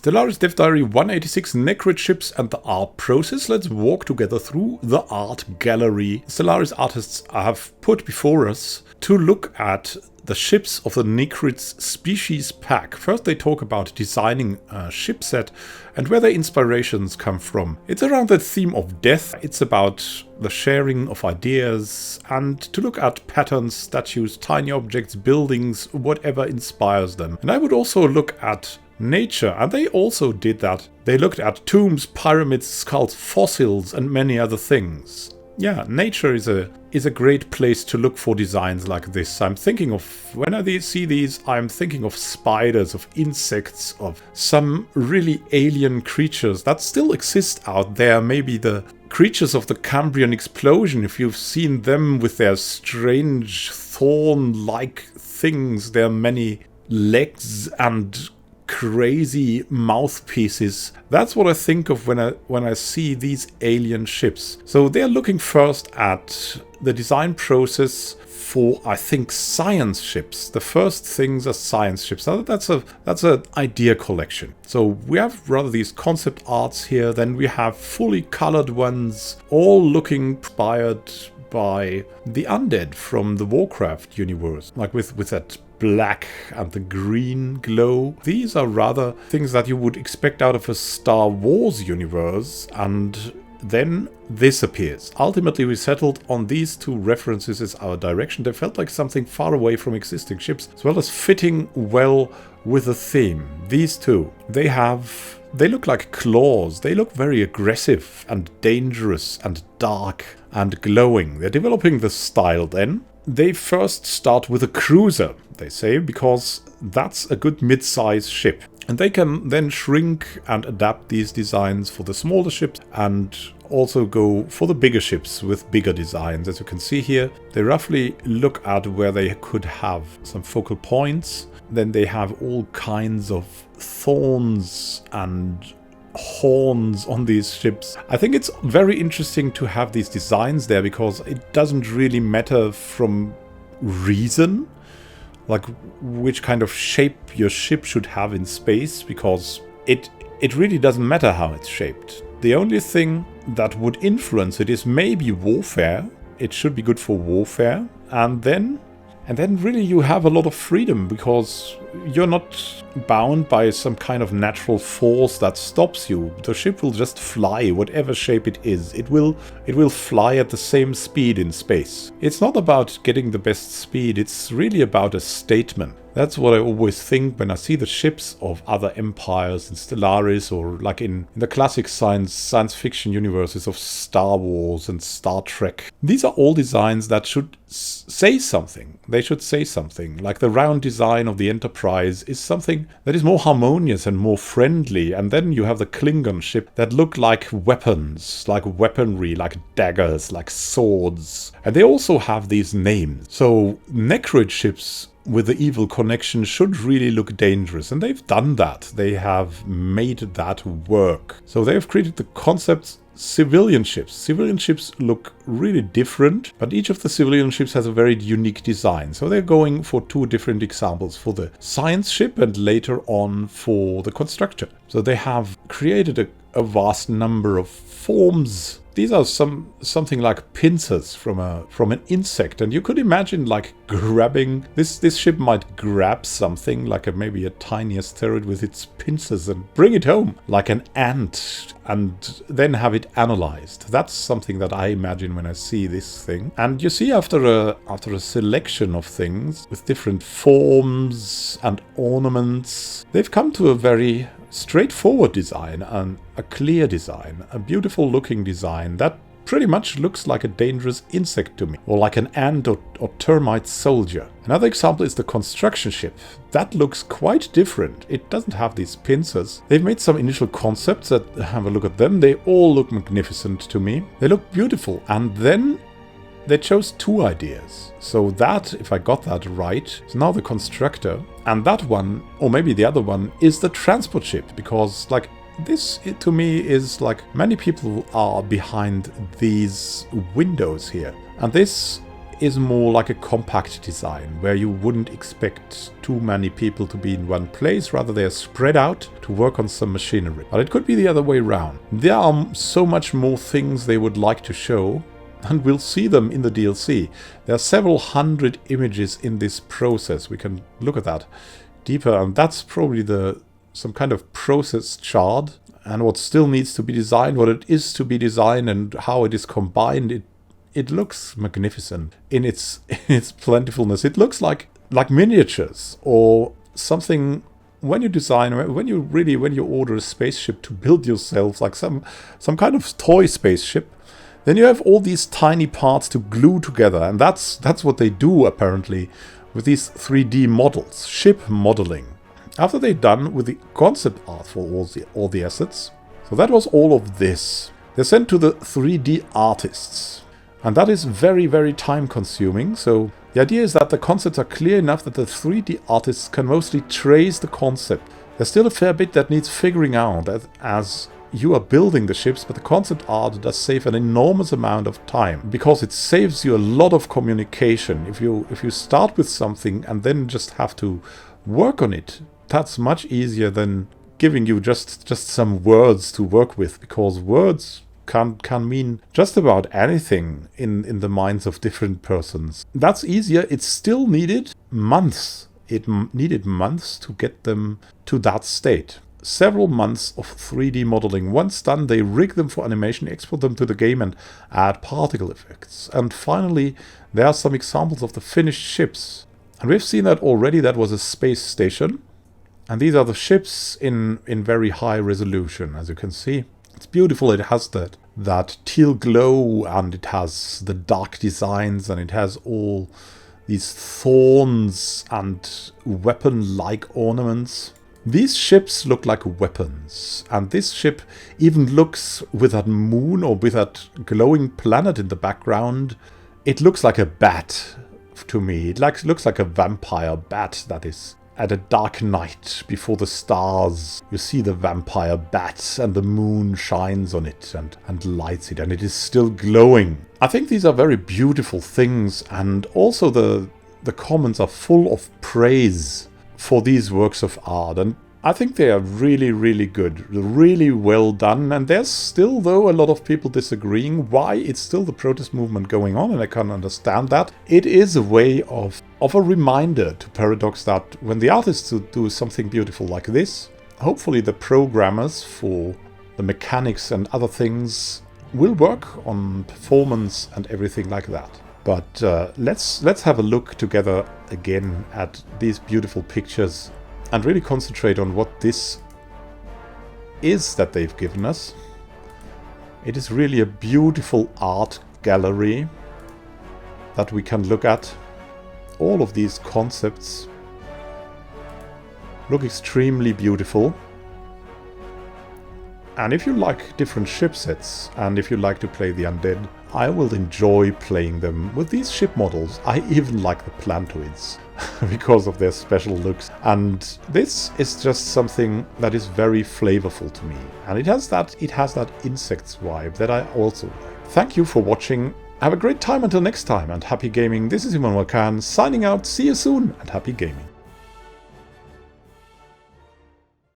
Stellaris Dev Diary 186, Necroid Ships and the art process. Let's walk together through the art gallery Stellaris artists have put before us to look at the ships of the Necroids Species Pack. First they talk about designing a ship set and where their inspirations come from. It's around the theme of death. It's about the sharing of ideas and to look at patterns, statues, tiny objects, buildings, whatever inspires them. And I would also look at nature, and they also did that. They looked at tombs, pyramids, skulls, fossils, and many other things. Yeah, nature is a great place to look for designs like this. I'm thinking of, when I see these, I'm thinking of spiders, of insects, of some really alien creatures that still exist out there. Maybe the creatures of the Cambrian explosion, if you've seen them with their strange thorn-like things, their many legs and crazy mouthpieces. That's what I think of when I see these alien ships. So they're looking first at the design process for, I think, science ships. The first things are science ships. That's an idea collection. So we have rather these concept arts here, then we have fully colored ones, all looking inspired by the undead from the Warcraft universe, like with that black and the green glow. These are rather things that you would expect out of a Star Wars universe, and then this appears. Ultimately, we settled on these two references as our direction. They felt like something far away from existing ships, as well as fitting well with the theme. These two, they look like claws. They look very aggressive and dangerous and dark and glowing. They're developing the style then. They first start with a cruiser, they say, because that's a good mid-size ship. And they can then shrink and adapt these designs for the smaller ships and also go for the bigger ships with bigger designs. As you can see here, they roughly look at where they could have some focal points. Then they have all kinds of thorns and horns on these ships. I think it's very interesting to have these designs there because it doesn't really matter from reason, like which kind of shape your ship should have in space, because it really doesn't matter how it's shaped. The only thing that would influence it is maybe warfare. It should be good for warfare, and then really you have a lot of freedom because you're not bound by some kind of natural force that stops you. The ship will just fly, whatever shape it is. It will fly at the same speed in space. It's not about getting the best speed, it's really about a statement. That's what I always think when I see the ships of other empires in Stellaris, or like in the classic science fiction universes of Star Wars and Star Trek. These are all designs that should say something. They should say something. Like the round design of the Enterprise is something that is more harmonious and more friendly. And then you have the Klingon ship that look like weapons, like weaponry, like daggers, like swords. And they also have these names. So Necroid ships with the evil connection should really look dangerous, and they've done that. They have made that work. So they've created the concept civilian ships. Civilian ships look really different, but each of the civilian ships has a very unique design. So they're going for two different examples, for the science ship and later on for the constructor. So they have created a vast number of forms. These are something like pincers from an insect, and you could imagine like grabbing this ship might grab something like maybe a tiny asteroid with its pincers and bring it home like an ant, and then have it analyzed. That's something that I imagine when I see this thing. And you see after a selection of things with different forms and ornaments, they've come to a very straightforward design and a clear design, a beautiful looking design that pretty much looks like a dangerous insect to me, or like an ant or termite soldier. Another example is the construction ship. That looks quite different. It doesn't have these pincers. They've made some initial concepts that, have a look at them, they all look magnificent to me. They look beautiful, and then they chose two ideas. So that, if I got that right, is now the constructor. And that one, or maybe the other one, is the transport ship. Because, like, this, to me, is like many people are behind these windows here. And this is more like a compact design, where you wouldn't expect too many people to be in one place, rather they're spread out to work on some machinery. But it could be the other way around. There are so much more things they would like to show, and we'll see them in the DLC. There are several hundred images in this process. We can look at that deeper, and that's probably some kind of process chart, and what still needs to be designed, what it is to be designed, and how it is combined. It looks magnificent in its plentifulness. It looks like miniatures or something. When you design, when you order a spaceship to build yourself, like some kind of toy spaceship, then you have all these tiny parts to glue together, and that's what they do apparently with these 3D models, ship modeling. After they're done with the concept art for all the assets, so that was all of this. They're sent to the 3D artists. And that is very, very time consuming. So the idea is that the concepts are clear enough that the 3D artists can mostly trace the concept. There's still a fair bit that needs figuring out as you are building the ships, but the concept art does save an enormous amount of time, because it saves you a lot of communication. If you start with something and then just have to work on it, that's much easier than giving you just some words to work with, because words can mean just about anything in the minds of different persons. That's easier. It still needed months. It needed months to get them to that state. Several months of 3D modeling. Once done, they rig them for animation, export them to the game, and add particle effects. And finally, there are some examples of the finished ships. And we've seen that already. That was a space station. And these are the ships in very high resolution, as you can see. It's beautiful. It has that teal glow, and it has the dark designs, and it has all these thorns and weapon-like ornaments. These ships look like weapons, and this ship even looks, with that moon or with that glowing planet in the background, it looks like a bat to me. It looks like a vampire bat that is at a dark night before the stars. You see the vampire bat, and the moon shines on it and lights it, and it is still glowing. I think these are very beautiful things, and also the comments are full of praise for these works of art, and I think they are really, really good, really well done. And there's still, though, a lot of people disagreeing why it's still the protest movement going on, and I can understand that. It is a way of a reminder to Paradox that when the artists do something beautiful like this, hopefully the programmers for the mechanics and other things will work on performance and everything like that. But let's have a look together again at these beautiful pictures and really concentrate on what this is that they've given us. It is really a beautiful art gallery that we can look at. All of these concepts look extremely beautiful. And if you like different ship sets, and if you like to play the undead, I will enjoy playing them with these ship models. I even like the plantoids because of their special looks. And this is just something that is very flavorful to me. And it has that insects vibe that I also like. Thank you for watching. Have a great time until next time, and happy gaming. This is Immanuel signing out. See you soon, and happy gaming.